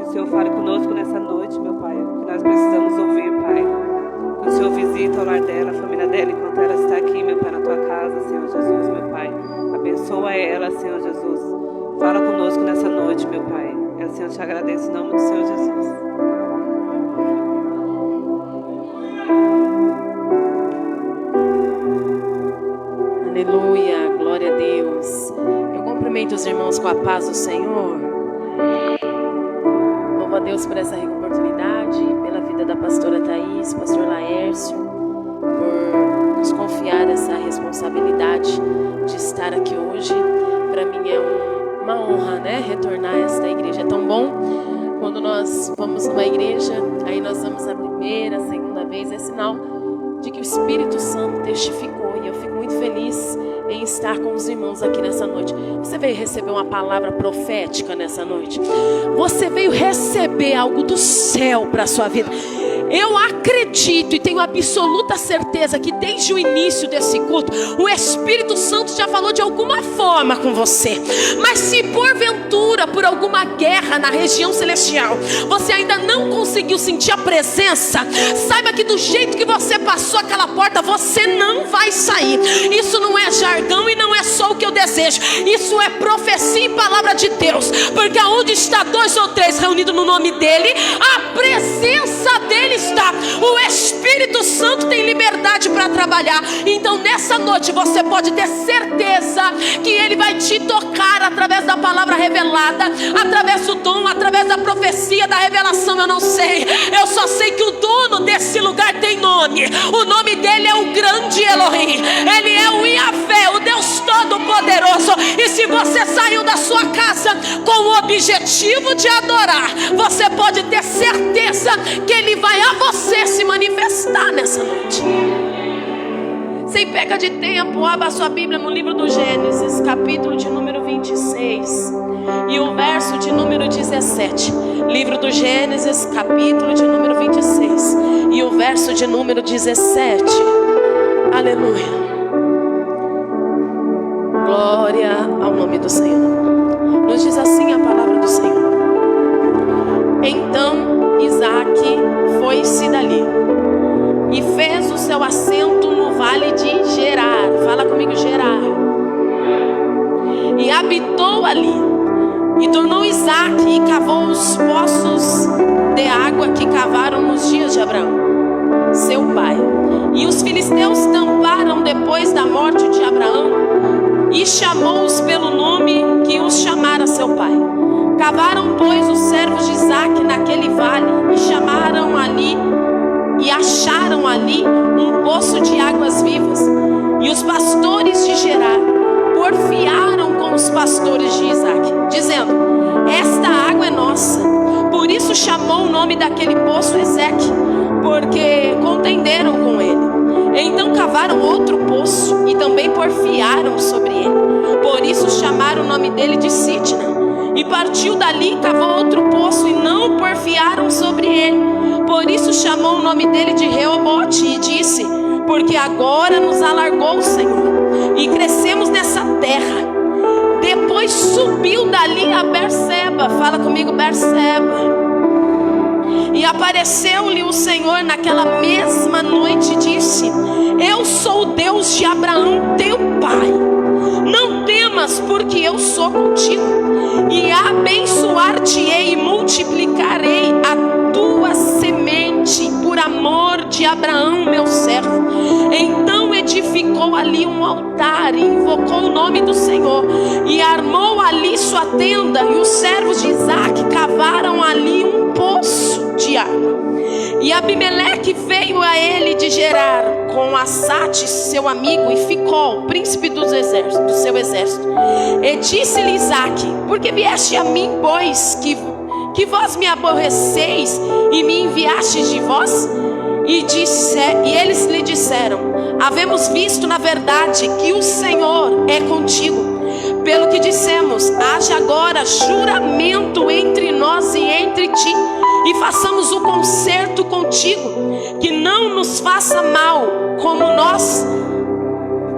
o Senhor fale conosco nessa noite, meu Pai, o que nós precisamos ouvir, Pai. Que o Senhor visita o lar dela, a família dela, enquanto ela está aqui, meu Pai, na tua casa, Senhor Jesus, meu Pai. Abençoa ela, Senhor Jesus. Fala conosco nessa noite, meu Pai. E assim eu te agradeço em nome do Senhor Jesus. Aleluia, glória a Deus. Eu cumprimento os irmãos com a paz do Senhor. Louvo a Deus por essa oportunidade, pela vida da pastora Thaís, pastor Laércio, por nos confiar essa responsabilidade de estar aqui hoje. Para mim é uma honra, né, retornar a esta igreja. É tão bom quando nós vamos numa igreja, aí nós vamos a primeira, a segunda vez, é sinal de que o Espírito Santo testificou, e eu fico muito feliz em estar com os irmãos aqui nessa noite. Você veio receber uma palavra profética nessa noite? Você veio receber algo do céu para a sua vida? Eu acredito e tenho absoluta certeza que desde o início desse culto, o Espírito Santo já falou de alguma forma com você. Mas se porventura, por alguma guerra na região celestial, você ainda não conseguiu sentir a presença, saiba que do jeito que você passou aquela porta, você não vai sair. Isso não é jargão e não é só o que eu desejo. Isso é profecia e palavra de Deus. Porque aonde está 2 ou 3 reunidos no nome dele, a presença dele está. O Espírito Santo tem liberdade para trabalhar. Então nessa noite você pode ter certeza que ele vai te tocar através da palavra revelada, através do dom, através da profecia, da revelação. Eu não sei, eu só sei que o dono desse lugar tem nome. O nome dele é o grande Elohim. Ele é o Yahvé, o Deus Todo-Poderoso. E se você saiu da sua casa com o objetivo de adorar, você pode ter certeza que ele vai a você se manifestar nessa noite. Sem perca de tempo, abra a sua Bíblia no livro do Gênesis, capítulo de número 26 e o verso de número 17. Livro do Gênesis, capítulo de número 26 e o verso de número 17. Aleluia. Glória ao nome do Senhor. Nos diz assim a palavra do Senhor. Então Isaque foi-se dali e fez o seu assento no vale de Gerar. Fala comigo, Gerar. E habitou ali. E tornou Isaque e cavou os poços de água que cavaram nos dias de Abraão, seu pai. E os filisteus tamparam depois da morte de Abraão e chamou-os pelo nome que os chamara seu pai. Cavaram, pois, os servos de Isaque naquele vale e chamaram ali e acharam ali um poço de águas vivas. E os pastores de Gerar porfiaram com os pastores de Isaque, dizendo: esta água é nossa. Por isso chamou o nome daquele poço Ezeque, porque contenderam com ele. Então cavaram outro poço e também porfiaram sobre ele. Por isso chamaram o nome dele de Sitna. E partiu dali, cavou outro poço e não porfiaram sobre ele. Por isso chamou o nome dele de Reobote e disse: porque agora nos alargou o Senhor e crescemos nessa terra. Depois subiu dali a Berseba. Fala comigo, Berseba. E apareceu-lhe o Senhor naquela mesma noite e disse: eu sou o Deus de Abraão teu pai. Não temas, porque eu sou contigo, e abençoar-te-ei e multiplicarei a tua semente por amor de Abraão meu servo. Então edificou ali um altar e invocou o nome do Senhor, e armou ali sua tenda. E os servos de Isaque cavaram ali um poço de água. E Abimeleque veio a ele de Gerar com Assate seu amigo, e ficou príncipe do seu exército. E disse-lhe Isaque: porque vieste a mim, pois que vós me aborreceis e me enviastes de vós? E eles lhe disseram: havemos visto na verdade que o Senhor é contigo. Pelo que dissemos: haja agora juramento entre nós e entre ti, e façamos o concerto contigo, que não nos faça mal, como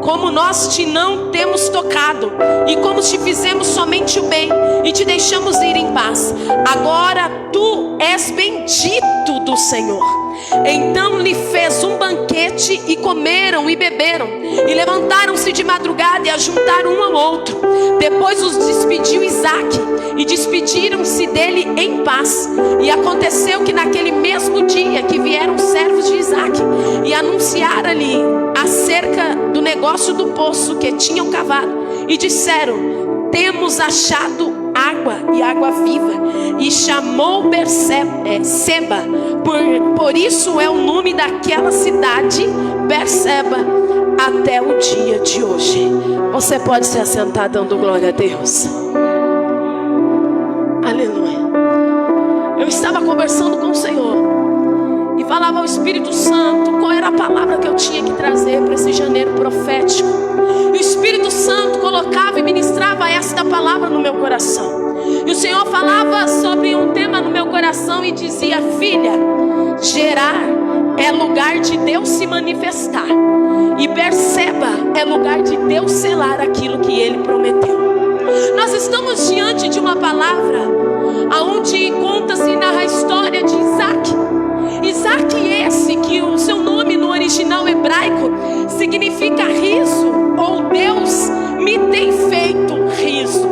como nós te não temos tocado, e como te fizemos somente o bem, e te deixamos ir em paz. Agora tu és bendito do Senhor. Então lhe fez um banquete, e comeram e beberam, e levantaram-se de madrugada e ajuntaram um ao outro. Depois os despediu Isaque, e despediram-se dele em paz. E aconteceu que naquele mesmo dia que vieram os servos de Isaque e anunciaram-lhe acerca do negócio do poço que tinham cavado, e disseram: temos achado água, e água viva. E chamou Berseba, por isso é o nome daquela cidade, Berseba, até o dia de hoje. Você pode se assentar dando glória a Deus. Aleluia. Eu estava conversando com o Senhor e falava ao Espírito Santo qual era a palavra que eu tinha que trazer para esse janeiro profético. E o Espírito Santo colocava e ministrava esta palavra no meu coração. E o Senhor falava sobre um tema no meu coração e dizia: filha, Gerar é lugar de Deus se manifestar, e Berseba é lugar de Deus selar aquilo que Ele prometeu. Nós estamos diante de uma palavra onde conta-se e narra a história de Isaque. Isaque esse que o seu nome no original hebraico significa riso, ou Deus me tem feito riso.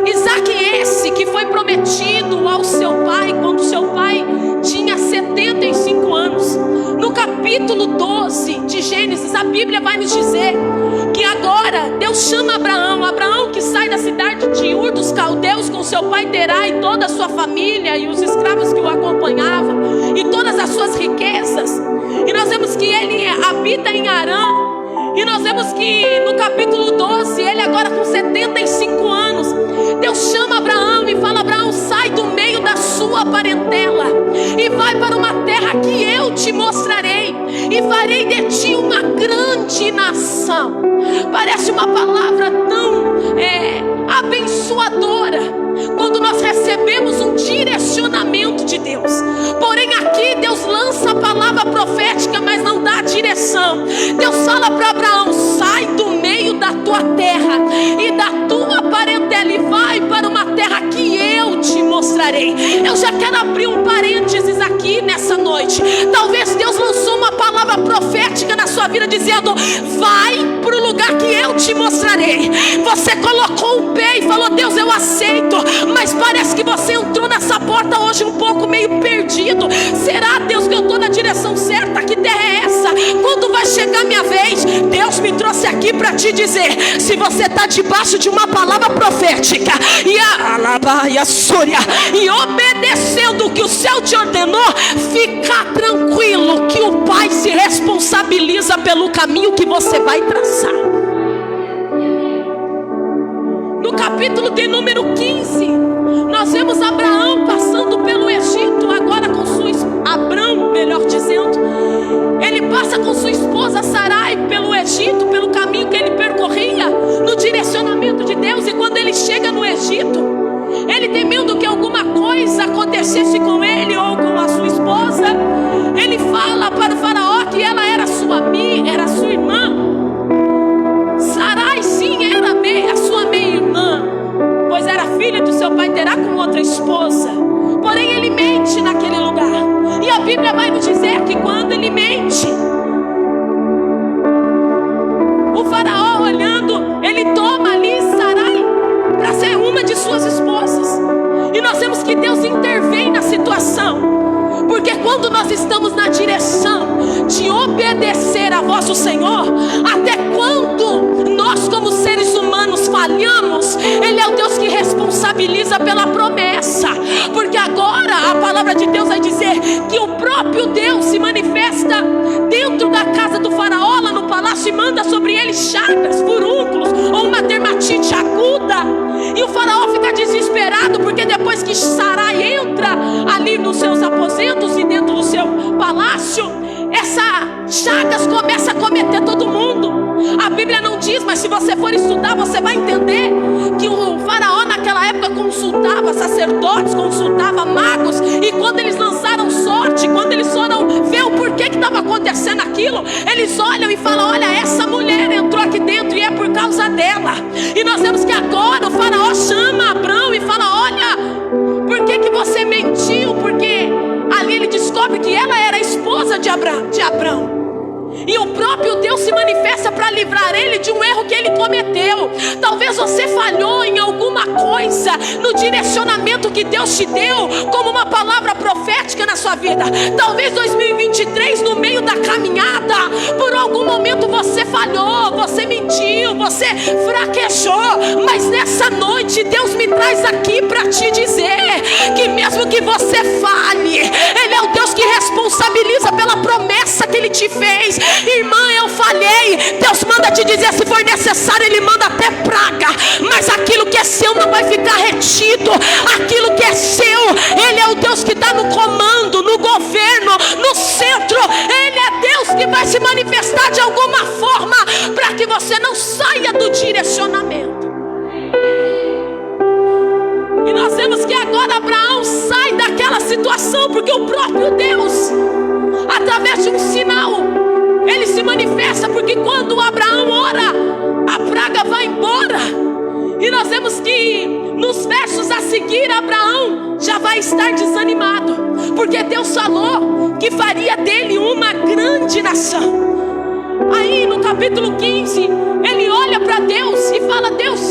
Isaque esse que foi prometido ao seu pai quando seu pai tinha 75 anos. No capítulo 12 de Gênesis, a Bíblia vai nos dizer que agora Deus chama Abraão que sai da cidade de Ur dos Caldeus com seu pai Terá e toda a sua família e os escravos que o acompanhavam e todas as suas riquezas. E nós vemos que ele habita em Arã. E nós vemos que no capítulo 12, ele agora com 75 anos, Deus chama Abraão e fala: Abraão, sai do meio da sua parentela e vai para uma terra que eu te mostrarei, e farei de ti uma grande nação. Parece uma palavra tão abençoadora quando nós recebemos um direcionamento de Deus. Porém aqui Deus lança a palavra profética, mas não dá direção. Deus fala para Abraão: sai do meio da tua terra e da tua parentela e vai para uma terra que eu te mostrarei. Eu já quero abrir um parênteses aqui nessa noite. Talvez Deus lançou uma palavra profética na sua vida dizendo: vai para o lugar que eu te mostrarei. Você colocou o pé e falou: Deus, eu aceito, mas parece que você entrou nessa porta hoje um pouco meio perdido. Será, Deus, que eu estou na direção certa? Que terra é essa? Quando vai chegar minha vez? Deus me trouxe aqui para te dizer: se você está debaixo de uma palavra profética e obedecendo o que o céu te ordenou, fica tranquilo que o Pai se responsabiliza pelo caminho que você vai traçar. No capítulo de número 15, nós vemos Abraão passando pelo Egito, agora com sua Abrão, melhor dizendo. Ele passa com sua esposa Sarai pelo Egito, pelo caminho que ele percorria, no direcionamento de Deus. E quando ele chega no Egito, ele temendo que alguma coisa acontecesse com ele ou com a sua esposa, ele fala para o faraó que ela era sua amiga, era sua irmã. Sarai sim era a sua meia-irmã, pois era filha do seu pai Terá com outra esposa. Porém ele mente naquele lugar. E a Bíblia vai nos dizer que quando ele mente, o faraó olhando, ele toma ali Sarai para ser uma de suas esposas. E nós vemos que Deus intervém na situação, porque quando nós estamos na direção de obedecer a voz do Senhor, até quando nós como seres humanos falhamos, Ele é o Deus que responsabiliza pela promessa. Porque agora a palavra de Deus vai dizer que o próprio Deus se manifesta dentro da casa do faraó, lá no palácio, e manda sobre ele chagas, furúnculos ou uma dermatite aguda. E o faraó fica desesperado, porque depois que Sarai entra ali nos seus aposentos e dentro do seu palácio, essa chagas começa a cometer todo mundo. A Bíblia não diz, mas se você for estudar, você vai entender que o faraó naquela época consultava sacerdotes, consultava magos, e quando eles lançaram sorte, quando eles foram ver o porquê que estava acontecendo, acontecendo aquilo, eles olham e falam: olha, essa mulher entrou aqui dentro e é por causa dela. E nós vemos que agora o faraó chama Abrão e fala: olha, por que você mentiu? Porque ali ele descobre que ela era a esposa de Abrão. E o próprio Deus se manifesta para livrar ele de um erro que ele cometeu. Talvez você falhou em alguma coisa, no direcionamento que Deus te deu como uma palavra profética na sua vida. Talvez 2023, no meio da caminhada, por algum momento você falhou, você mentiu, você fraquejou. Mas nessa noite Deus me traz aqui para te dizer que mesmo que você falhe, Ele é o Deus que responsabiliza pela promessa que Ele te fez. Irmã, eu falhei. Deus manda te dizer, se for necessário Ele manda até praga, mas aquilo que é seu não vai ficar retido. Aquilo que é seu, Ele é o Deus que está no comando, no governo, no centro. Ele é Deus que vai se manifestar de alguma forma para que você não saia do direcionamento. E nós vemos que agora Abraão sai daquela situação, porque o próprio Deus, através de um sinal, Ele se manifesta, porque quando Abraão ora, a praga vai embora. E nós vemos que nos versos a seguir, Abraão já vai estar desanimado, porque Deus falou que faria dele uma grande nação. Aí no capítulo 15, ele olha para Deus e fala: Deus,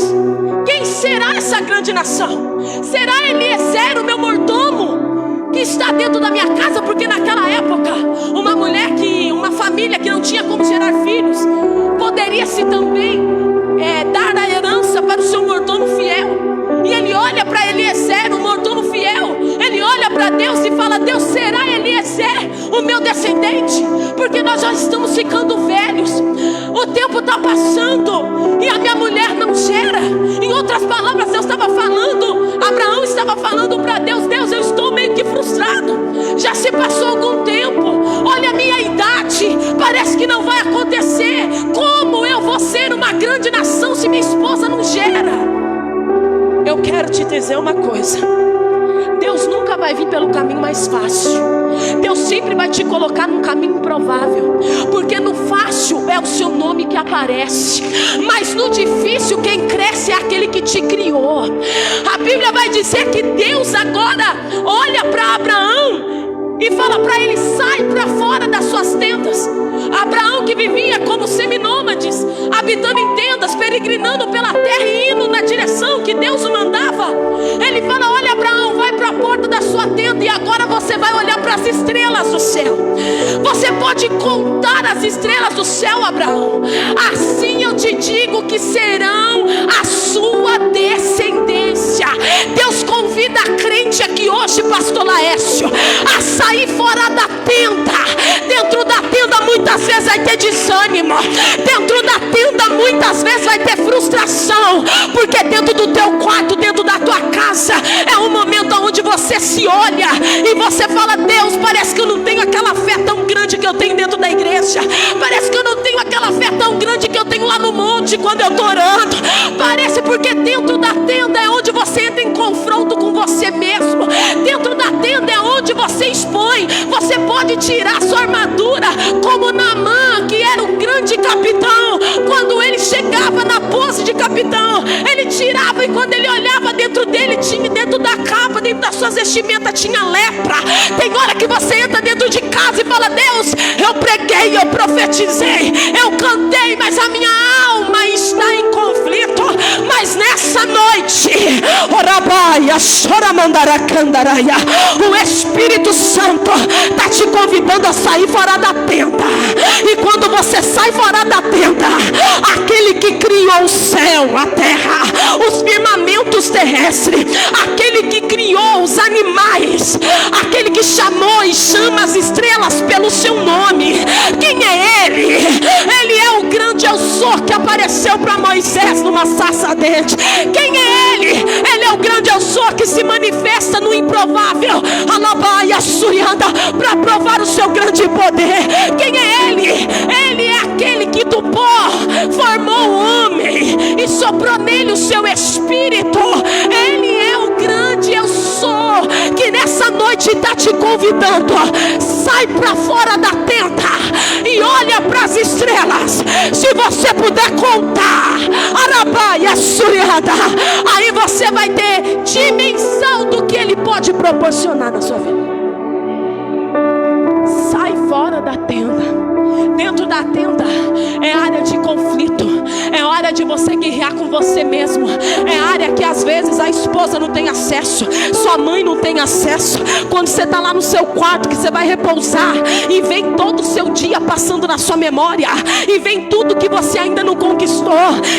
quem será essa grande nação? Será Eliezer, o meu mordomo, que está dentro da minha casa? Porque naquela época, uma família que não tinha como gerar filhos, poderia se também dar a herança para o seu mordomo fiel. E ele olha para Eliezer, o mordomo fiel. Ele olha para Deus e fala: Deus, será Eliezer o meu descendente? Porque nós já estamos ficando velhos, o tempo está passando e a minha mulher não gera. Em outras palavras, Abraão estava falando para Deus: Deus, eu estou meio que frustrado, já se passou algum tempo, olha a minha idade, parece que não vai acontecer. Como eu vou ser uma grande nação se minha esposa não gera? Eu quero te dizer uma coisa: Deus nunca vai vir pelo caminho mais fácil. Deus sempre vai te colocar num caminho improvável, porque no fácil é o seu nome que aparece, mas no difícil quem cresce é aquele que te criou. A Bíblia vai dizer que Deus agora olha para Abraão e fala para ele: sai para fora das suas tendas. Abraão, que vivia como seminômades, habitando em tendas, peregrinando pela terra e indo na direção que Deus o mandava, ele fala: olha, Abraão, vai para a porta da sua tenda e agora você vai olhar para as estrelas do céu. Você pode contar as estrelas do céu, Abraão. Assim eu te digo que serão a sua descendência. Deus convida a crente aqui hoje, pastor Laércio, a sair fora da tenda. Dentro da tenda muitas vezes vai ter desânimo, dentro da tenda muitas vezes vai ter frustração, porque dentro do teu quarto, dentro da tua casa, é um momento onde você se olha e você fala: Deus, parece que eu não tenho aquela fé tão grande que eu tenho dentro da igreja, parece que eu não tenho aquela fé tão grande que eu tenho lá no monte quando eu estou orando. Parece, porque dentro da tenda é onde você entra em confronto com você mesmo. Dentro da tenda é onde você expõe. Você pode tirar sua armadura, como Naamã, que era um grande capitão. Quando ele chegava na pose de capitão, ele tirava, e quando ele olhava dentro dele, tinha dentro da capa, dentro das suas vestimentas, tinha lepra. Tem hora que você entra dentro de casa e fala: Deus, eu preguei, eu profetizei, eu cantei, mas a minha alma está em conflito. Mas nessa noite, o Espírito Santo está te convidando a sair fora da tenda. E quando você sai fora da tenda, aquele que criou o céu, a terra, os firmamentos terrestres, aquele que criou os animais, aquele que chamou e chama as estrelas pelo seu nome, quem é ele? Ele é o grande eu sou que apareceu para Moisés numa sarça ardente. Quem é ele? Ele é o grande eu sou que se manifesta no improvável, alabaia surianda, para provar o seu grande poder. Quem é ele? Ele é aquele que do pó formou o homem e soprou nele o seu espírito. Ele é o grande eu sou que nessa noite está está te convidando. Sai para fora da tenda e olha para as estrelas. Se você puder contar, arabaia suriada, aí você vai ter dimensão do que Ele pode proporcionar na sua vida. Sai fora da tenda. Dentro da tenda é área de conflito, é hora de você guerrear com você mesmo, é área que às vezes a esposa não tem acesso, sua mãe não tem acesso. Quando você está lá no seu quarto, que você vai repousar, e vem todo o seu dia passando na sua memória, e vem tudo que você ainda não conquistou,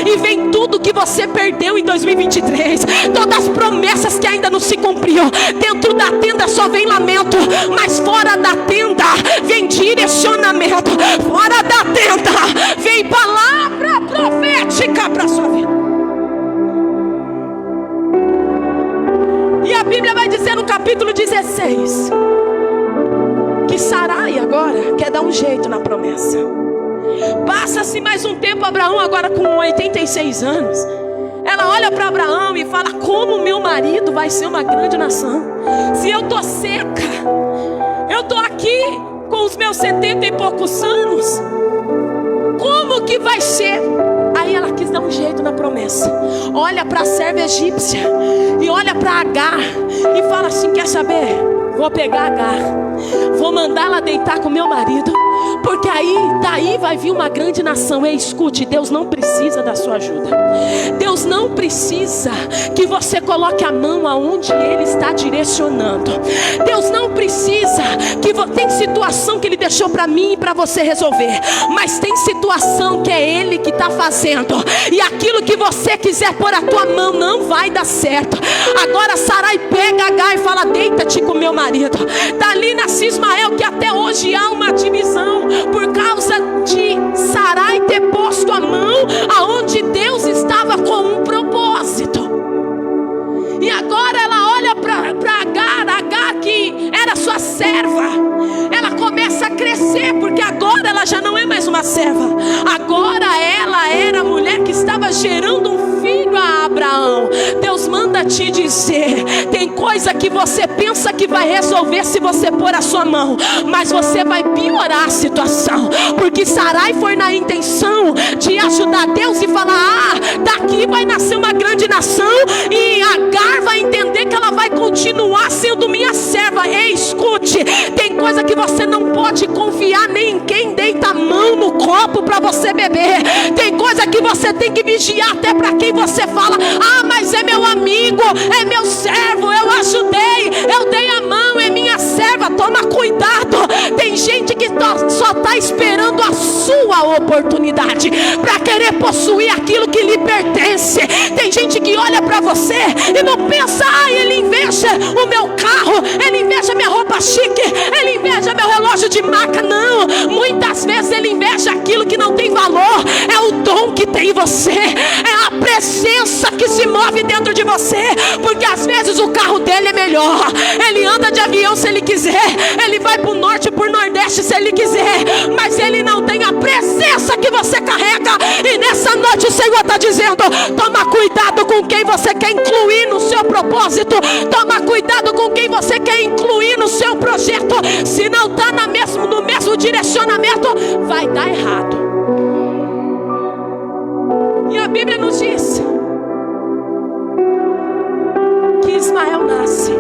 e vem tudo que você perdeu em 2023, todas as promessas que ainda não se cumpriu. Dentro da tenda só vem lamento, mas fora da tenda vem direcionamento. Fora da tenda vem palavra profética para a sua vida. E a Bíblia vai dizer no capítulo 16 que Sarai agora quer dar um jeito na promessa. Passa-se mais um tempo. Abraão agora com 86 anos, ela olha para Abraão e fala: como meu marido vai ser uma grande nação, se eu tô seca, eu tô aqui com os meus 70 e poucos anos, como que vai ser? Aí ela quis dar um jeito na promessa. Olha para a serva egípcia e olha para Agar e fala assim: quer saber? Vou pegar Agar, vou mandá-la deitar com meu marido, porque aí daí vai vir uma grande nação. Ei, escute, Deus não precisa da sua ajuda. Deus não precisa que você coloque a mão aonde Ele está direcionando. Deus não precisa que tem situação que Ele deixou para mim e para você resolver, mas tem situação que é Ele que está fazendo, e aquilo que você quiser pôr a tua mão não vai dar certo. Agora Sarai pega Agar e fala: deita-te com meu marido. Dali nasce Ismael, que até hoje há uma divisão por causa de Sarai ter posto a mão aonde Deus estava com um propósito. E agora ela olha para Agar, que era sua serva. Ela começa a crescer, porque agora ela já não é mais uma serva. Agora ela era a mulher que estava gerando um filho a Abraão. Deus manda te dizer: tem coisa que você pensa que vai resolver se você pôr a sua mão, mas você vai piorar a situação. Porque Sarai foi na intenção de ajudar Deus e falar: daqui vai nascer uma grande nação, e Agar vai entender que ela vai continuar sendo minha serva. Ei, escute, tem coisa que você não pode confiar nem em quem deita a mão no copo para você beber. Tem coisa que você tem que vigiar até para quem você fala: mas é meu amigo, é meu servo, eu ajudei, eu dei a mão, é minha serva. Toma cuidado. Tem gente que só está esperando a sua oportunidade para querer possuir aquilo que lhe pertence. Tem gente que olha para você e não pensa: ele inveja o meu carro, ele inveja minha roupa chique, ele inveja meu relógio de marca. Não, muitas vezes ele inveja aquilo que não tem valor. É o dom que tem em você, é a presença que se move dentro de você. Porque às vezes o carro dele é melhor, ele anda de avião se ele quiser, ele vai para o norte, para o nordeste se ele quiser, mas ele não tem a presença que você carrega. E nessa noite o Senhor está dizendo: toma cuidado com quem você quer incluir no seu propósito, toma cuidado com quem você quer incluir no seu projeto. Se não está no mesmo direcionamento, vai dar errado. E a Bíblia nos diz que Ismael nasce,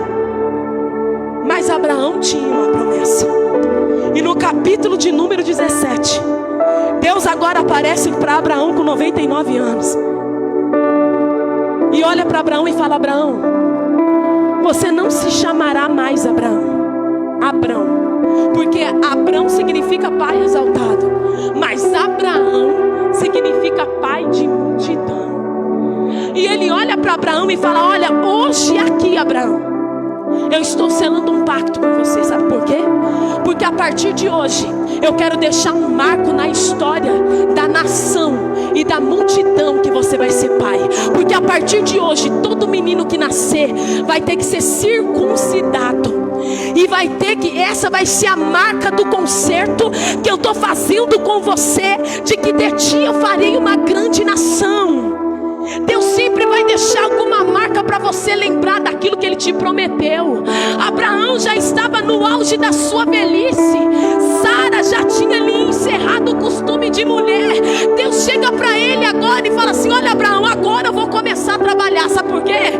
mas Abraão tinha uma promessa. E no capítulo de número 17, Deus agora aparece para Abraão com 99 anos e olha para Abraão e fala: Abraão, você não se chamará mais Abrão, porque Abrão significa pai exaltado, mas Abraão significa pai de multidão. E ele olha para Abraão e fala: olha, hoje aqui, Abraão, eu estou selando um pacto com você. Sabe por quê? Porque a partir de hoje eu quero deixar um marco na história da nação e da multidão que você vai ser pai. Porque a partir de hoje todo menino que nascer vai ter que ser circuncidado. E vai ter que, essa vai ser a marca do concerto que eu estou fazendo com você, de que de ti eu farei uma grande nação. Deus sempre vai deixar alguma marca para você lembrar daquilo que Ele te prometeu. Abraão já estava no auge da sua velhice. Sara já tinha ali encerrado o costume de mulher. Deus chega para ele agora e fala assim: olha, Abraão, agora eu vou começar a trabalhar. Sabe por quê?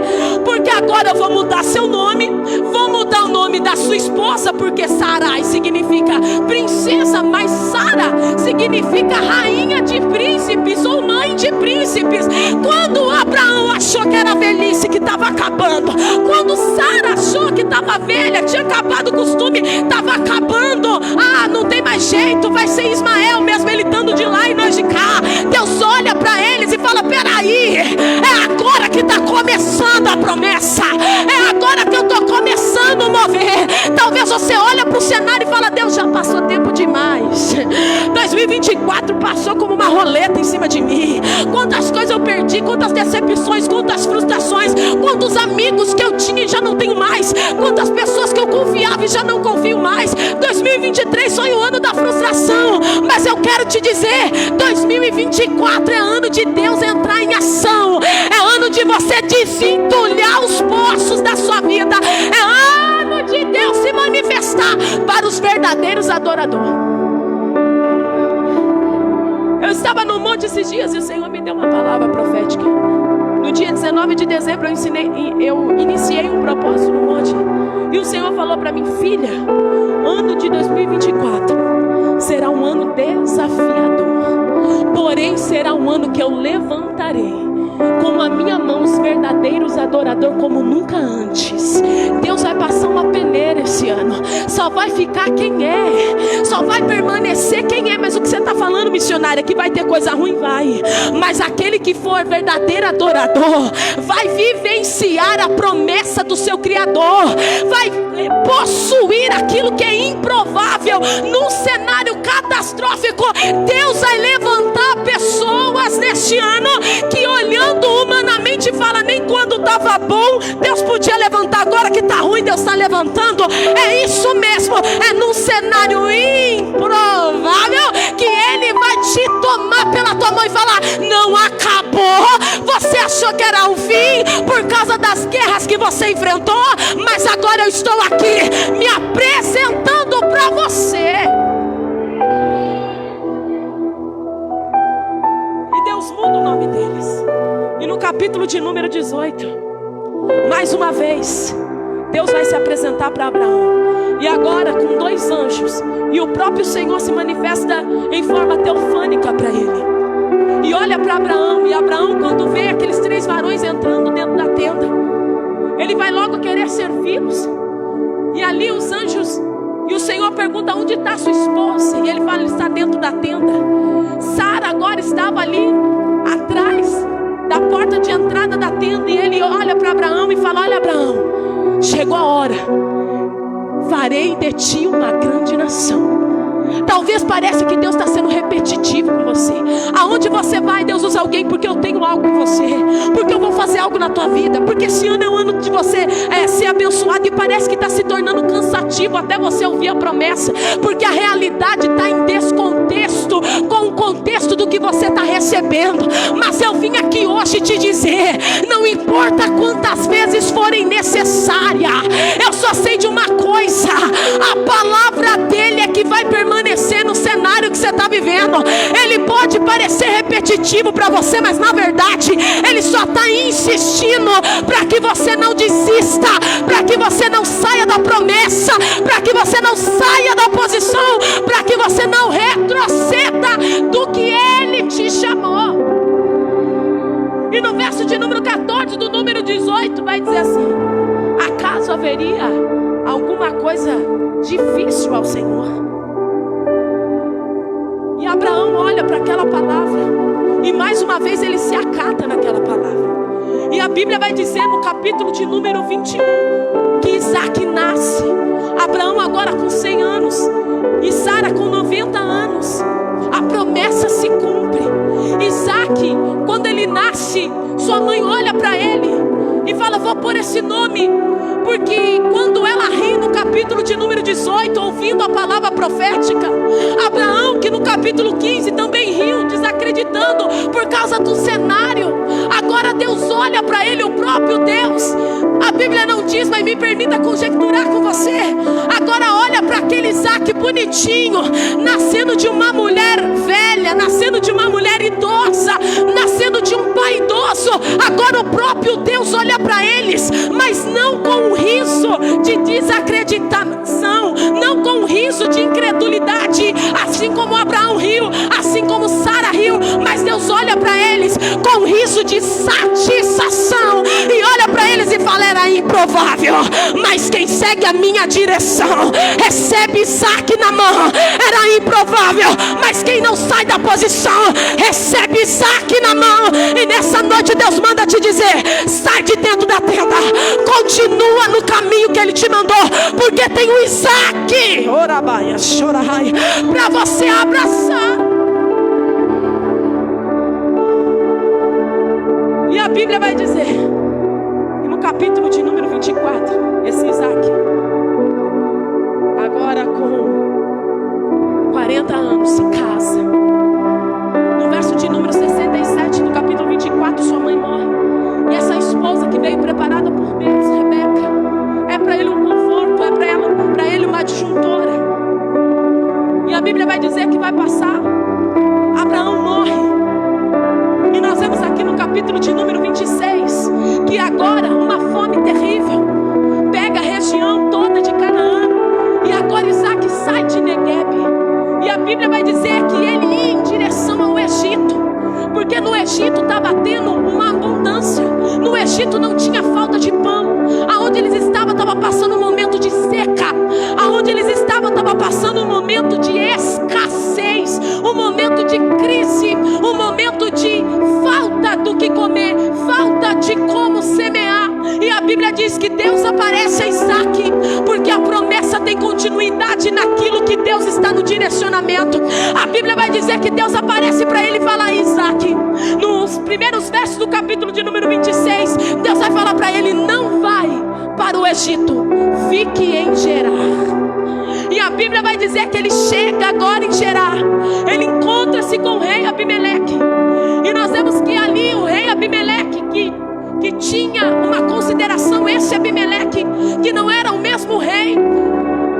Porque agora eu vou mudar seu nome, vou mudar o nome da sua esposa, porque Sarai significa princesa, mas Sara significa rainha de príncipes ou mãe de príncipes. Quando Abraão achou que era velhice, que estava acabando, quando Sara achou que estava velha, tinha acabado o costume, estava acabando, não tem mais jeito, vai ser Ismael mesmo, ele estando de lá e nós de cá. Deus olha para eles e fala: peraí, é agora que está começando a promessa, é agora que eu estou começando a mover. Talvez você olha para o cenário e fala: Deus, já passou tempo demais, 2024 passou como uma roleta em cima de mim. Quantas coisas eu perdi, quantas decepções, quantas frustrações, quantos amigos que eu tinha e já não tenho mais, quantas pessoas que eu confiava e já não confio mais. 2023 foi o ano da frustração, mas eu quero te dizer, 2024 é ano de Deus entrar em ação, é ano de você desentulhar os poços da sua vida, é ano de Deus se manifestar para os verdadeiros adoradores. Eu estava no monte esses dias e o Senhor me deu uma palavra profética. No dia 19 de dezembro eu iniciei um propósito no monte. E o Senhor falou para mim: filha, ano de 2024 será um ano desafiador, porém será um ano que eu levantarei com a minha mão os verdadeiros adoradores como nunca antes. Deus vai passar uma peneira esse ano. Só vai ficar quem é, só vai permanecer quem é. Mas o que você está falando, missionária, que vai ter coisa ruim? Vai. Mas aquele que for verdadeiro adorador vai vivenciar a promessa do seu Criador, vai possuir aquilo que é improvável. Num cenário catastrófico, Deus vai levantar pessoas neste ano que, olhando humanamente, fala: nem quando estava bom Deus podia levantar, agora que está ruim Deus está levantando. É isso mesmo, é num cenário improvável que Ele vai te tomar pela tua mão e falar: não acabou, você achou que era o fim por causa das guerras que você enfrentou, mas agora eu estou aqui me apresentando para você. E Deus muda o nome deles. E no capítulo de número 18, mais uma vez, Deus vai se apresentar para Abraão. E agora com 2 anjos. E o próprio Senhor se manifesta em forma teofânica para ele. E olha para Abraão. E Abraão, quando vê aqueles 3 varões entrando dentro da tenda, ele vai logo querer servi-los. E ali os anjos, e o Senhor pergunta: onde está sua esposa? E ele fala: ele está dentro da tenda. Sara agora estava ali atrás da porta de entrada da tenda. E ele olha para Abraão e fala: olha, Abraão, chegou a hora, farei de ti uma grande nação. Talvez pareça que Deus está sendo repetitivo com você. Aonde você vai, Deus usa alguém porque eu tenho algo com você, porque eu vou fazer algo na tua vida, porque esse ano é o ano de você ser abençoado. E parece que está se tornando cansativo até você ouvir a promessa, porque a realidade está em descontexto com o contexto do que você está recebendo. Mas eu vim aqui hoje te dizer: não importa quantas vezes forem necessárias, eu só sei de uma coisa: a palavra dele é que vai permanecer no cenário que você está vivendo. Ele pode parecer repetitivo para você, mas na verdade ele só está insistindo para que você não desista, para que você não saia da promessa, para que você não saia da posição, para que você não retroceda do que ele te chamou. E no verso de número 14 do número 18 vai dizer assim: acaso haveria alguma coisa difícil ao Senhor? E Abraão olha para aquela palavra e mais uma vez ele se acata naquela palavra. E a Bíblia vai dizer no capítulo de número 21 que Isaac nasce. Abraão agora com 100 anos e Sara com 90 anos. A promessa se cumpre. Isaac, quando ele nasce, sua mãe olha para ele e fala: vou pôr esse nome, porque quando ela ri no capítulo de número 18, 18, ouvindo a palavra profética. Abraão, que no capítulo 15 também riu, desacreditando por causa do cenário. Agora Deus olha para ele, o próprio Deus. A Bíblia não diz, mas me permita conjecturar com você. Agora olha para aquele Isaac bonitinho, nascendo de uma mulher velha, nascendo de uma mulher idosa, nascendo de um pai idoso. Agora o próprio Deus olha para eles, mas não com um riso de desacreditação, não com um riso de incredulidade, assim como Abraão riu, assim como Sara riu, mas Deus olha para eles com um riso de satisfação e olha para eles e fala: era improvável, mas quem segue a minha direção recebe Isaac na mão. Era improvável, mas quem não sai da posição recebe Isaac na mão. E nessa noite Deus manda te dizer: sai de dentro da tenda, continua no caminho que Ele te mandou, porque tem o Isaac para você abraçar. E a Bíblia vai dizer, e no capítulo de número 24, esse Isaac, agora com 40 anos, se casa. No verso de número 67, no capítulo 24, sua mãe morre. E essa esposa que veio preparada por Deus, Rebeca, é para ele um conforto, é para ele uma adjuntora. E a Bíblia vai dizer que vai passar, Abraão morre. E nós vemos aqui no capítulo de número 26, que agora uma fome terrível pega a região toda de Canaã. E agora Isaac sai de Negueb. E a Bíblia vai dizer que ele ia em direção ao Egito, porque no Egito estava tendo uma abundância. No Egito não tinha falta de pão. Aonde eles estavam estava passando um momento de seca. Aonde eles estavam estava passando um momento de escassez, um momento de crise, um momento de falta do que comer, falta de como semear. E a Bíblia diz que Deus aparece a Isaac, porque a promessa tem continuidade naquilo que Deus está no direcionamento. A Bíblia vai dizer que Deus aparece para ele e fala: Isaac, nos primeiros versos do capítulo de número 26, Deus vai falar para ele: não vai para o Egito, fique em Gerar. E a Bíblia vai dizer que ele chega agora em Gerar. Ele encontra-se com o rei Abimeleque. E nós vemos que ali o rei Abimeleque, que tinha uma consideração, esse Abimeleque, que não era o mesmo rei,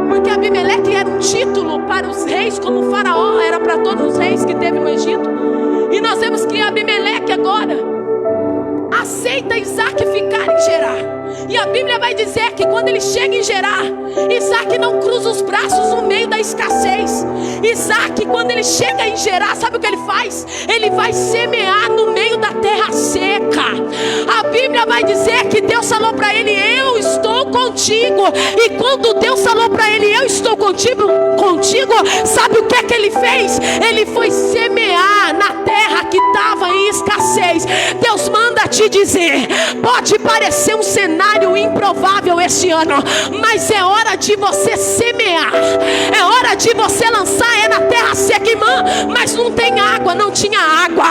porque Abimeleque era um título para os reis, como Faraó era para todos os reis que teve no Egito. E nós vemos que Abimeleque agora aceita Isaac ficar em Gerar. E a Bíblia vai dizer que quando ele chega em Gerar, Isaac não cruza os braços no meio da escassez. Isaac, quando ele chega em Gerar, sabe o que ele faz? Ele vai semear no meio da terra seca. A Bíblia vai dizer que Deus falou para ele: eu estou contigo. E quando Deus falou para ele: eu estou contigo, sabe o que é que ele fez? Ele foi semear na terra que estava em escassez. Deus manda te dizer: pode parecer um cenário improvável este ano, mas é hora de você semear, é hora de você lançar. É na terra seca, irmã, mas não tem água, não tinha água,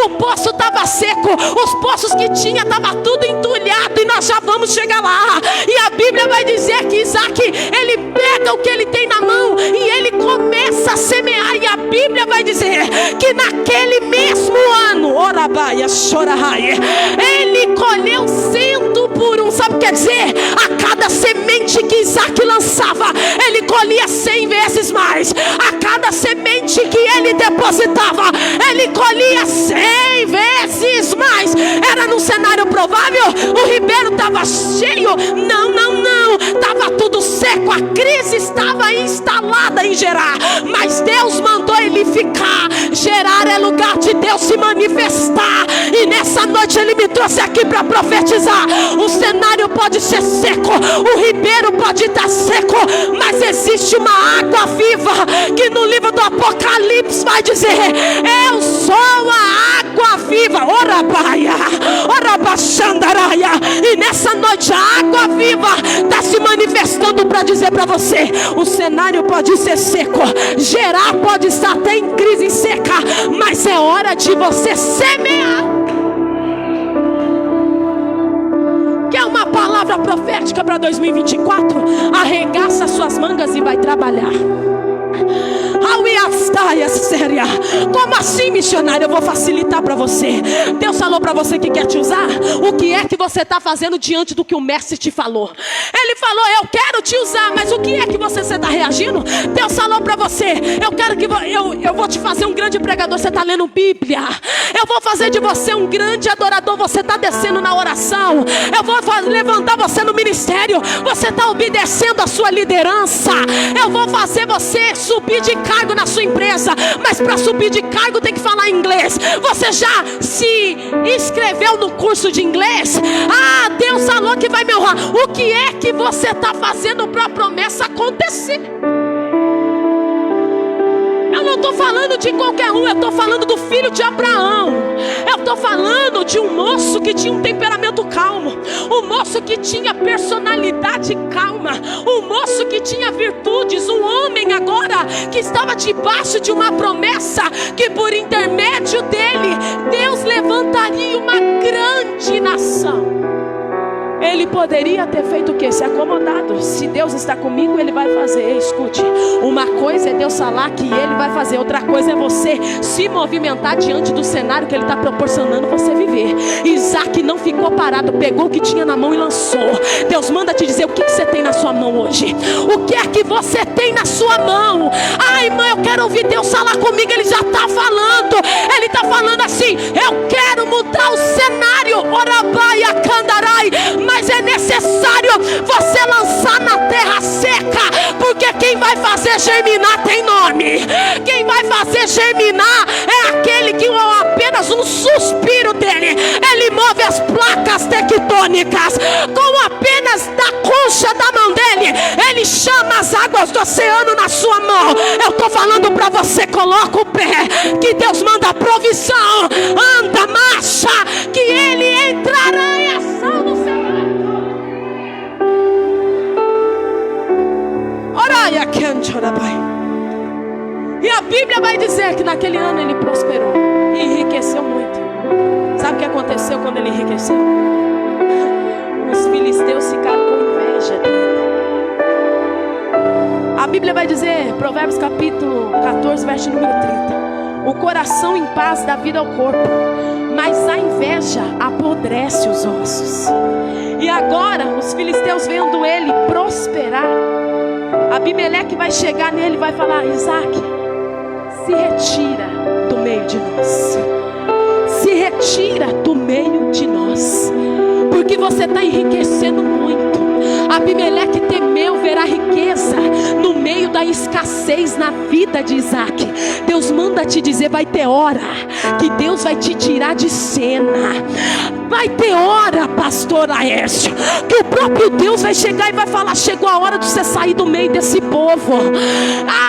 o poço estava seco, os poços que tinha estava tudo entulhado, e nós já vamos chegar lá. E a Bíblia vai dizer que Isaac, ele pega o que ele tem na mão e ele começa a semear. E a Bíblia vai dizer que naquele mesmo ano, orabaia, choraia, ele colheu 100 por 1. Sabe o que quer dizer? A cada semente que Isaac lançava, ele colhia 100 vezes mais. A cada semente que ele depositava, ele colhia 100 vezes mais. Era num cenário provável? O ribeiro estava cheio? Não. Estava tudo seco. A crise estava instalada em Gerar, mas Deus mandou ele ficar. Gerar é lugar de Deus se manifestar. E nessa noite ele me trouxe aqui para profetizar. O cenário pode ser seco, o ribeiro pode estar seco, mas existe uma água viva que no livro do Apocalipse vai dizer: eu sou a água viva. Orabaia, orabaxandaraia. E nessa noite a água viva está se manifestando para dizer para você: o cenário pode ser seco, Gerar pode estar até em crise seca, mas é hora de você semear. Quer uma Palavra profética para 2024: arregaça suas mangas e vai trabalhar. Como assim, missionário? Eu vou facilitar para você. Deus falou para você que quer te usar. O que é que você está fazendo diante do que o mestre te falou? Ele falou: eu quero te usar, mas o que é que você está reagindo? Deus falou para você: eu quero que eu vou te fazer um grande pregador. Você está lendo Bíblia. Eu vou fazer de você um grande adorador. Você está descendo na oração. Eu vou levantar você no ministério. Você está obedecendo a sua liderança. Eu vou fazer você subir de cargo na sua empresa. Mas para subir de cargo tem que falar inglês. Você já se inscreveu no curso de inglês? Deus falou que vai me honrar. O que é que você está fazendo para a promessa acontecer? Eu não estou falando de qualquer um. Eu estou falando do filho de Abraão. Eu estou falando de um moço que tinha um temperamento calmo, um moço que tinha personalidade calma, um moço que tinha virtudes, um homem agora que estava debaixo de uma promessa, que por intermédio dele Deus levantaria uma grande nação. Ele poderia ter feito o quê? Se acomodado. Se Deus está comigo, Ele vai fazer. Escute, uma coisa é Deus falar que Ele vai fazer, outra coisa é você se movimentar diante do cenário que Ele está proporcionando você viver. Isaac não ficou parado, pegou o que tinha na mão e lançou. Deus manda te dizer: o que você tem na sua mão hoje? O que é que você tem na sua mão? Irmã, eu quero ouvir Deus falar comigo. Ele já está falando. Ele está falando assim: eu quero mudar o cenário. Orabaia Candarai. Mas é necessário você lançar na terra seca, porque quem vai fazer germinar tem nome. Quem vai fazer germinar é aquele que apenas um suspiro dele, ele move as placas tectônicas. Com apenas da concha da mão dele, ele chama as águas do oceano na sua mão. Eu estou falando para você: coloca o pé, que Deus manda provisão. Anda, marcha, que ele entrará em ação no céu. E a Bíblia vai dizer que naquele ano ele prosperou e enriqueceu muito. Sabe o que aconteceu quando ele enriqueceu? Os filisteus ficaram com inveja dele. A Bíblia vai dizer, Provérbios capítulo 14, verso número 30: o coração em paz dá vida ao corpo, mas a inveja apodrece os ossos. E agora os filisteus, vendo ele prosperar, Abimeleque vai chegar nele e vai falar: Isaac, se retira do meio de nós. Se retira do meio de nós, porque você está enriquecendo muito. Abimeleque temeu ver a riqueza no meio da escassez na vida de Isaac. Deus manda te dizer: vai ter hora que Deus vai te tirar de cena. Vai ter hora, pastor Aércio, que o próprio Deus vai chegar e vai falar: chegou a hora de você sair do meio desse povo.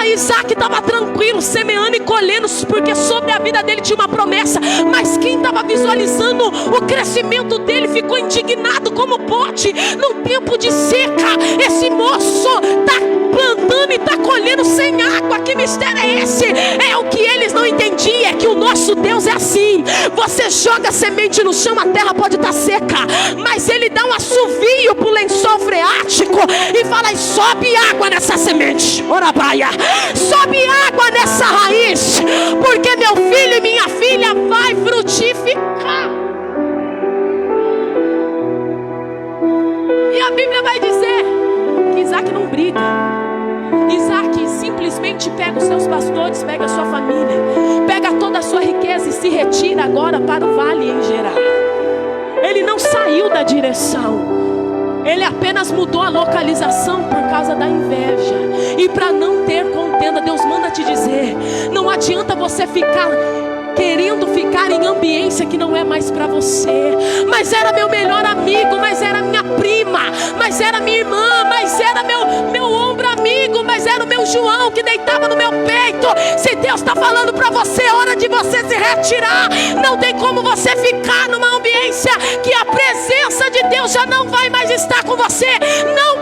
Isaac estava tranquilo, semeando e colhendo, porque sobre a vida dele tinha uma promessa. Mas quem estava visualizando o crescimento dele ficou indignado como pode. Num tempo de seca, esse moço está plantando e está colhendo sem água. Que mistério é esse? É o que eles não entendiam, é que o nosso Deus é assim. Você joga semente no chão, a terra pode estar seca, mas Ele dá um assovio para o lençol freático e fala: sobe água nessa semente, orabaia, sobe água nessa raiz, porque meu filho e minha filha vai frutificar. E a Bíblia vai dizer que Isaac não briga. Isaac simplesmente pega os seus pastores, pega a sua família, pega toda a sua riqueza e se retira agora para o vale em Gerar. Ele não saiu da direção, ele apenas mudou a localização por causa da inveja. E para não ter contenda, Deus manda te dizer: não adianta você ficar querendo ficar em ambiência que não é mais para você. Mas era meu melhor amigo, mas era minha prima, mas era minha irmã, mas era meu ombro amigo, mas era o meu João que deitava no meu peito. Se Deus está falando para você, é hora de você se retirar. Não tem como você ficar numa ambiência que a presença de Deus já não vai mais estar com você. Não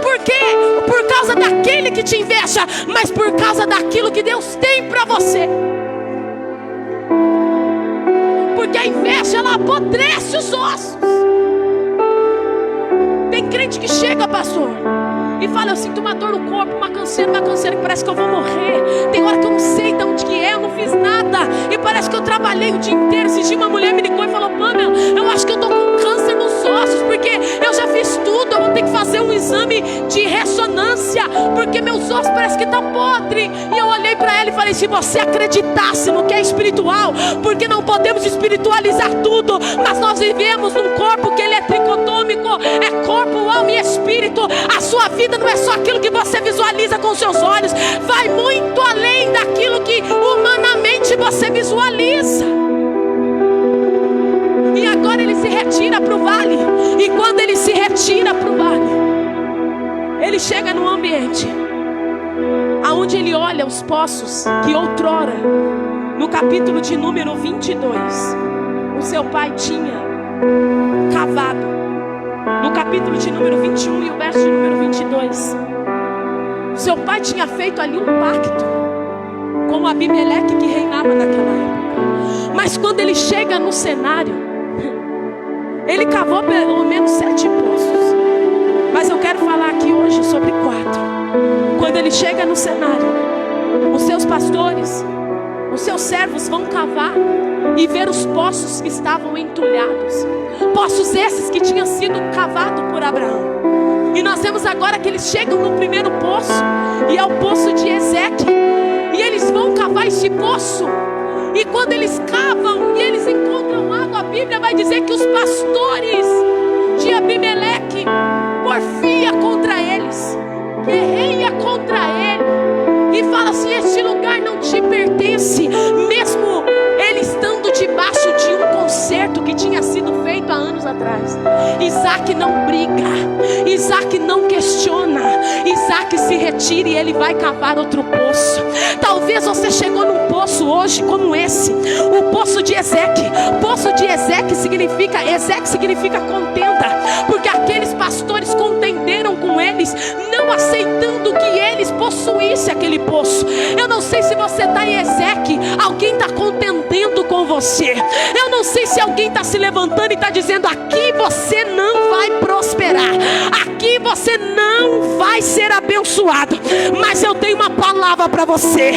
por causa daquele que te inveja, mas por causa daquilo que Deus tem para você. Porque a inveja, ela apodrece os ossos. Tem crente que chega, pastor, e fala: eu sinto uma dor no corpo, uma canseira que parece que eu vou morrer. Tem hora que eu não sei de onde que é, eu não fiz nada, e parece que eu trabalhei o dia inteiro. Esse dia uma mulher me ligou e falou: Pamela, eu acho que eu tô com câncer nos ossos, porque eu já fiz tudo, eu vou ter que fazer um exame de ressonância, porque meus ossos parece que tá podre. E eu olhei para ela e falei: se você acreditasse no que é espiritual, porque não podemos espiritualizar tudo, mas nós vivemos num corpo que ele é tricotômico, é corpo, alma e espírito. A sua vida não é só aquilo que você visualiza com seus olhos, vai muito além daquilo que humanamente você visualiza. E agora ele se retira para o vale. E quando ele se retira para o vale, ele chega num ambiente aonde ele olha os poços que outrora, no capítulo de número 22, o seu pai tinha cavado. No capítulo de número 21 e o verso de número 22, seu pai tinha feito ali um pacto com Abimeleque, que reinava naquela época. Mas quando ele chega no cenário, ele cavou pelo menos 7 poços, mas eu quero falar aqui hoje sobre 4. Quando ele chega no cenário, os seus pastores, os seus servos vão cavar e ver os poços que estavam entulhados. Poços esses que tinham sido cavados por Abraão. E nós vemos agora que eles chegam no primeiro poço, e é o poço de Ezeque. E eles vão cavar esse poço. E quando eles cavam e eles encontram água, a Bíblia vai dizer que os pastores de Abimeleque porfia contra eles, guerreia contra ele, e fala assim: este lugar não te pertence. Mesmo ele estando debaixo de um concerto que tinha sido feito há anos atrás, Isaac não briga, Isaac não questiona, Isaac se retira e ele vai cavar outro poço. Talvez você chegou num poço hoje como esse, o poço de Ezeque. Poço de Ezeque significa contenda, porque aqueles pastores contenderam com eles, não aceitando que eles possuíssem aquele poço. Eu não sei se você está em Ezeque, alguém está contendendo com você. Eu não sei se alguém está se levantando e está dizendo: aqui você não vai prosperar, aqui você não vai ser abençoado. Mas eu tenho uma palavra para você: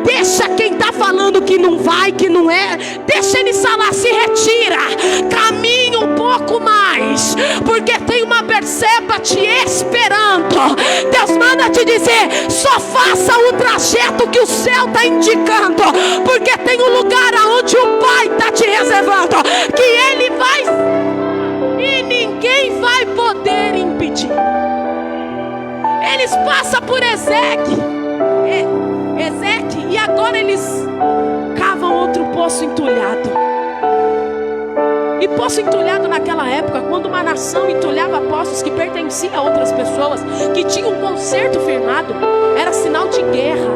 deixa quem está falando que não vai, que não é, deixa ele falar, se retira, caminha um pouco mais, porque tem uma Berseba te esperando. Deus manda te dizer: só faça o trajeto que o céu está indicando, porque tem um lugar aonde o Pai está te reservando, que Ele vai, e ninguém vai poder impedir. Eles passam por Ezeque, e agora eles cavam outro poço entulhado. E poço entulhado naquela época, quando uma nação entulhava poços que pertenciam a outras pessoas, que tinham um concerto firmado, era sinal de guerra,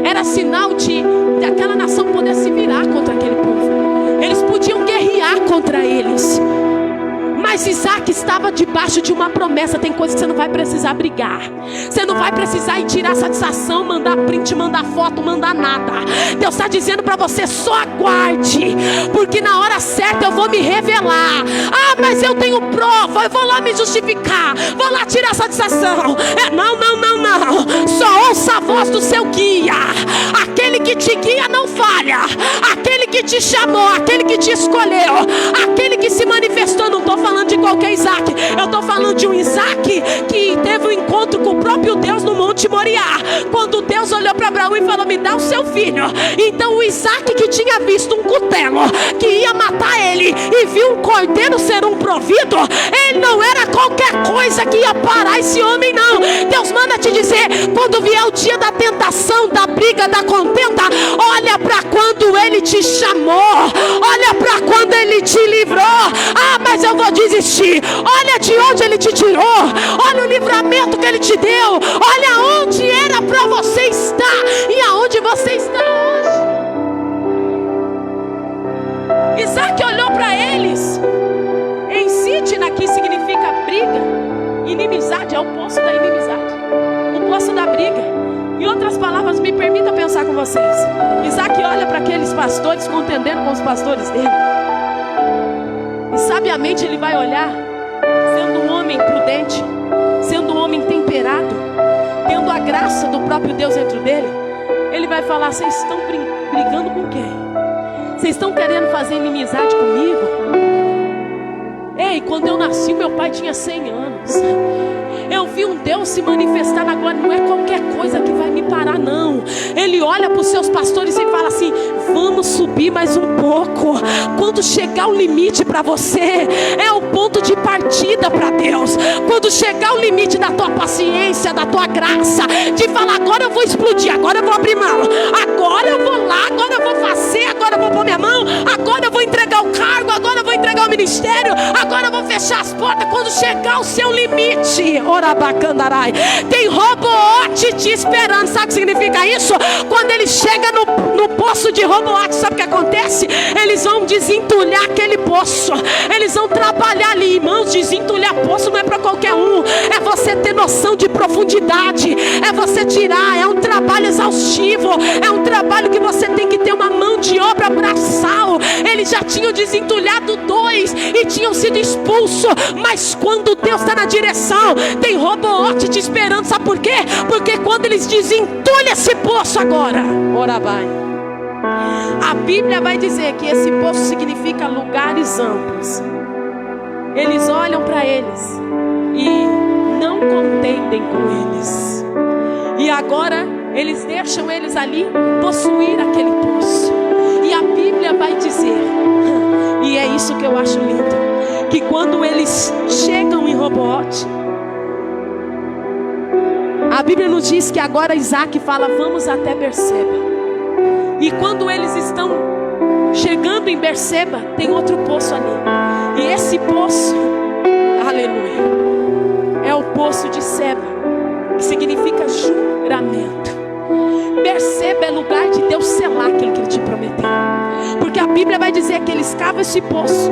era sinal de aquela nação poder se virar contra aquele povo. Eles podiam guerrear contra eles. Mas Isaac estava debaixo de uma promessa. Tem coisas que você não vai precisar brigar, você não vai precisar ir tirar satisfação, mandar print, mandar foto, mandar nada. Deus está dizendo para você: só aguarde, porque na hora certa eu vou me revelar. Ah, mas eu tenho prova, eu vou lá me justificar, vou lá tirar satisfação. Não, só ouça a voz do seu guia. Aquele que te guia não falha, aquele que te chamou, aquele que te escolheu, aquele que se manifestou. Não estou falando de qualquer Isaac, eu estou falando de um Isaac que teve um encontro com o próprio Deus no Monte Moriá, quando Deus olhou para Abraão e falou: me dá o seu filho. Então o Isaac, que tinha visto um cutelo que ia matar ele, e viu um cordeiro ser um provido, ele não era qualquer coisa que ia parar esse homem, não. Deus manda te dizer: quando vier o dia da tentação, da briga, da contenda, olha para quando ele te chamou, olha para quando ele te livrou. Ah, mas eu vou desistir. Olha de onde ele te tirou, olha o livramento que ele te deu, olha onde era para você estar e aonde você está hoje. Isaac olhou para eles. Em Sitna, que significa briga, inimizade, é o poço da inimizade, o poço da briga. Em outras palavras, me permita pensar com vocês. Isaac olha para aqueles pastores contendendo com os pastores dele, e sabiamente ele vai olhar, dizendo sendo um homem prudente, sendo um homem temperado, tendo a graça do próprio Deus dentro dele, ele vai falar: vocês estão brigando com quem? Vocês estão querendo fazer inimizade comigo? Ei, quando eu nasci, meu pai tinha 100 anos. Eu vi um Deus se manifestar na glória. Não é qualquer coisa que vai me parar, não. Ele olha para os seus pastores e fala assim: vamos subir mais um pouco. Quando chegar o limite para você, é o ponto de partida para Deus. Quando chegar o limite da tua paciência, da tua graça, de falar: agora eu vou explodir, agora eu vou abrir mão, agora eu vou lá, agora eu vou fazer, agora eu vou pôr minha mão, agora eu vou entregar o cargo, agora eu vou entregar o ministério, agora eu vou fechar as portas. Quando chegar o seu limite, orabacandarai, tem Roboate te esperando. Sabe o que significa isso? Quando ele chega no poço de Roboate, sabe o que acontece? Eles vão desentulhar aquele poço, eles vão trabalhar ali. Irmãos, desentulhar poço não é para qualquer um, é você ter noção de profundidade, é você tirar, é um trabalho exaustivo, é um trabalho que você tem que ter uma mão de obra braçal. Eles já tinham desentulhado 2 e tinham sido expulsos, mas quando Deus está na direção, tem Roboate te esperando. Sabe por quê? Porque quando eles desentulham esse poço agora, ora vai, a Bíblia vai dizer que esse poço significa lugares amplos. Eles olham para eles e não contendem com eles, e agora eles deixam eles ali possuir aquele poço. E a Bíblia vai dizer, e é isso que eu acho lindo, que quando eles chegam em Roboate, a Bíblia nos diz que agora Isaac fala: vamos até Berseba. E quando eles estão chegando em Berseba, tem outro poço ali. E esse poço, aleluia, é o poço de Seba, que significa juramento. Berseba é lugar de Deus selar aquilo que Ele te prometeu. Porque a Bíblia vai dizer que eles cavam esse poço,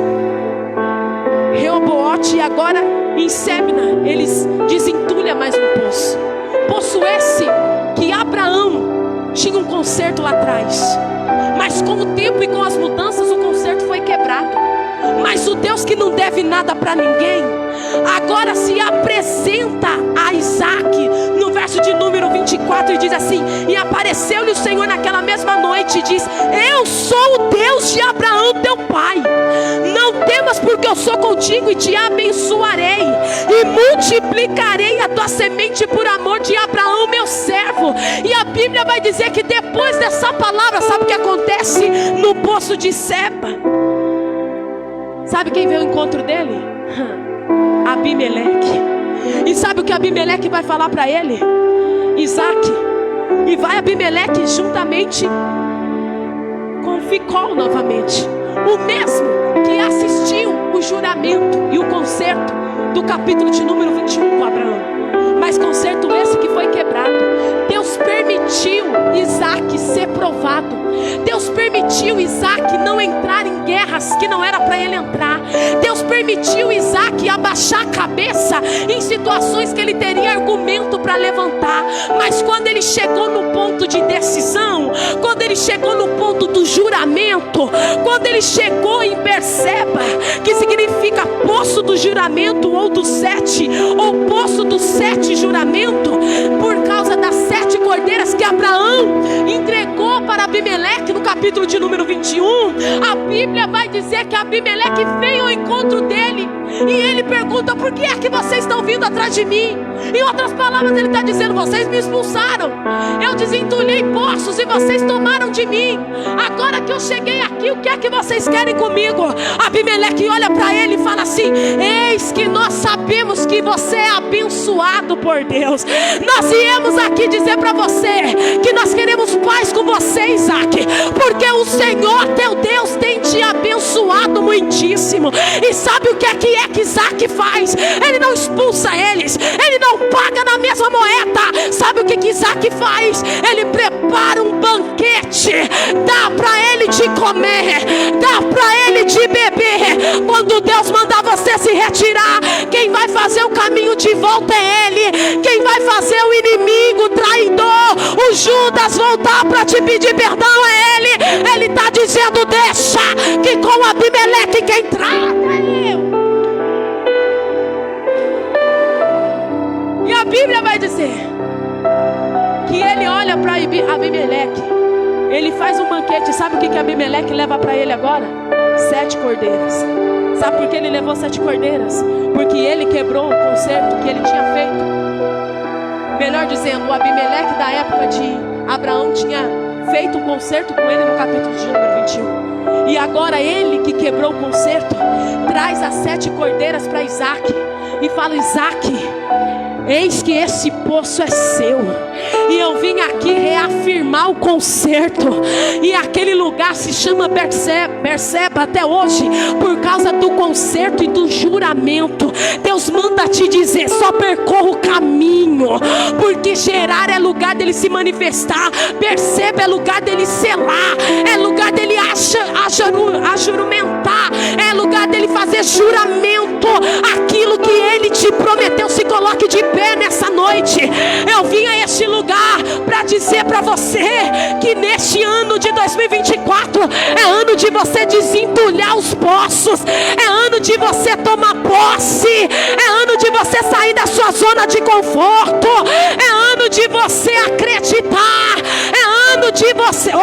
Reobote, e agora em Sebna eles desentulham mais um poço. Poço esse que Abraão tinha um concerto lá atrás, mas com o tempo e com as mudanças o concerto foi quebrado. Mas o Deus que não deve nada para ninguém, agora se apresenta a Isaac no verso de número 24 e diz assim: e apareceu-lhe o Senhor naquela mesma noite e diz: eu sou o Deus de Abraão teu pai, não temas, porque eu sou contigo e te abençoarei e multiplicarei a tua semente por amor de Abraão meu servo. E a Bíblia vai dizer que depois dessa palavra, sabe o que acontece no poço de Seba? Sabe quem veio ao encontro dele? Abimeleque. E sabe o que Abimeleque vai falar para ele? Isaac. E vai Abimeleque juntamente com Ficol novamente, o mesmo que assistiu o juramento e o concerto do capítulo de número 21 com Abraão. Mas concerto esse que foi quebrado. Deus permitiu Isaac ser provado. Deus permitiu Isaac não entrar em guerras que não era para ele entrar. Deus permitiu Isaac abaixar a cabeça em situações que ele teria argumento para levantar. Mas quando ele chegou no ponto de decisão, quando ele chegou no ponto do juramento, quando ele chegou em Berseba, que significa poço do juramento ou do 7, ou poço do 7 juramento, por causa das 7 cordeiras que Abraão entregou para Abimeleque no capítulo de número 21, a Bíblia vai dizer que Abimeleque veio ao encontro dele e ele pergunta: por que é que vocês estão vindo atrás de mim? Em outras palavras, ele está dizendo: vocês me expulsaram, eu desentulhei poços e vocês tomaram de mim. Agora que eu cheguei aqui, o que é que vocês querem comigo? Abimeleque olha para ele e fala assim: eis que nós sabemos que você é abençoado por Deus. Nós viemos aqui dizer para você que nós queremos paz com você, Isaac, porque o Senhor teu Deus tem te abençoado muitíssimo. E sabe o que é que Isaac faz? Ele não expulsa eles, ele não paga na mesma moeda. Sabe o que Isaac faz? Ele prepara um banquete, dá para ele de comer, dá para ele de beber. Quando Deus mandar você se retirar, quem vai fazer o caminho de volta é ele. Quem vai fazer o inimigo, o traidor, o Judas voltar para te pedir perdão é ele. Ele está dizendo: deixa que com Abimeleque quem trata é eu. a Bíblia vai dizer que ele olha para Abimeleque, ele faz um banquete. Sabe o que Abimeleque leva para ele agora? 7 cordeiras. Sabe por que ele levou 7 cordeiras? Porque ele quebrou o concerto que ele tinha feito. Melhor dizendo, o Abimeleque da época de Abraão tinha feito um concerto com ele no capítulo de número 21. E agora ele que quebrou o concerto traz as 7 cordeiras para Isaac e fala: Isaac, eis que esse poço é seu, e eu vim aqui reafirmar o concerto. E aquele lugar se chama Berseba até hoje, por causa do concerto e do juramento. Deus manda te dizer: só percorra o caminho, porque Gerar é lugar dele se manifestar, Berseba é lugar dele selar, é lugar dele ajuramentar, é lugar dele fazer juramento. Aquilo que ele te prometeu, se coloque de pé nessa noite. Eu vim a este lugar para dizer para você que neste ano de 2024 é ano de você desentulhar os poços, é ano de você tomar posse, é ano de você sair da sua zona de conforto, é ano de você acreditar, é ano de você, é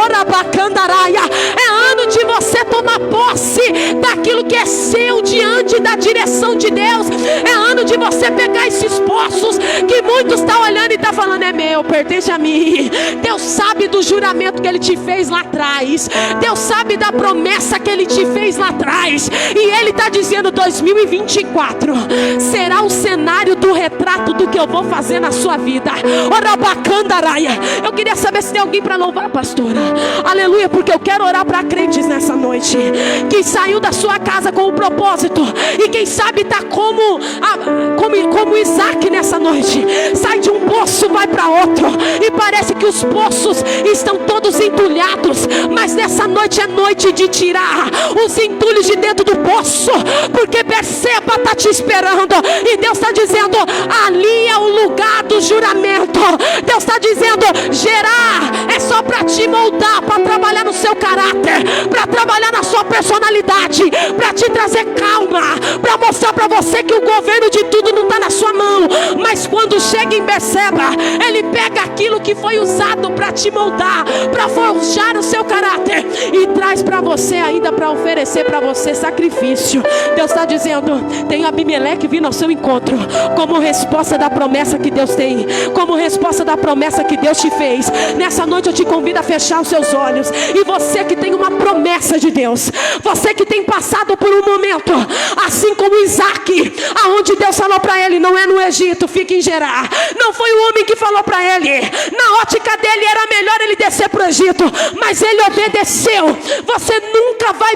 ano de você tomar posse daquilo que é seu diante da direção de Deus. É ano de você pegar esses poços que muitos estão olhando e estão falando: é meu, pertence a mim. Deus sabe do juramento que Ele te fez lá atrás, Deus sabe da promessa que Ele te fez lá atrás, e Ele está dizendo: 2024 será o cenário do retrato do que eu vou fazer na sua vida. Eu queria saber se tem alguém para louvar, pastora. Aleluia, porque eu quero orar para crentes nessa noite, que saiu da sua casa com um propósito, e quem sabe está como Isaac nessa noite, sai de um poço, vai para outro, e parece que os poços estão todos entulhados, mas nessa noite é noite de tirar os entulhos de dentro do poço, porque Berseba está te esperando, e Deus está dizendo: ali é o lugar do juramento. Deus está dizendo: Gerar é só para te moldar, para trabalhar no seu caráter, para trabalhar na sua personalidade, para te trazer calma, para mostrar para você que o governo de tudo não está na sua mão. Mas quando chega em Berseba, Ele pega aquilo que foi usado para te moldar, para forjar o seu caráter, e traz para você ainda, para oferecer para você sacrifício. Deus está dizendo: tem Abimeleque vindo ao seu encontro, como resposta da promessa que Deus tem, como resposta da promessa que Deus te fez. Nessa noite eu te convido a fechar os seus olhos, e você que tem uma promessa de Deus, você que tem passado por um momento assim como Isaac, aonde Deus falou para ele: não é no Egito, fica em Gerar. Não foi o homem que falou para ele, na ótica dele era melhor ele descer para o Egito, mas ele obedeceu. Você nunca vai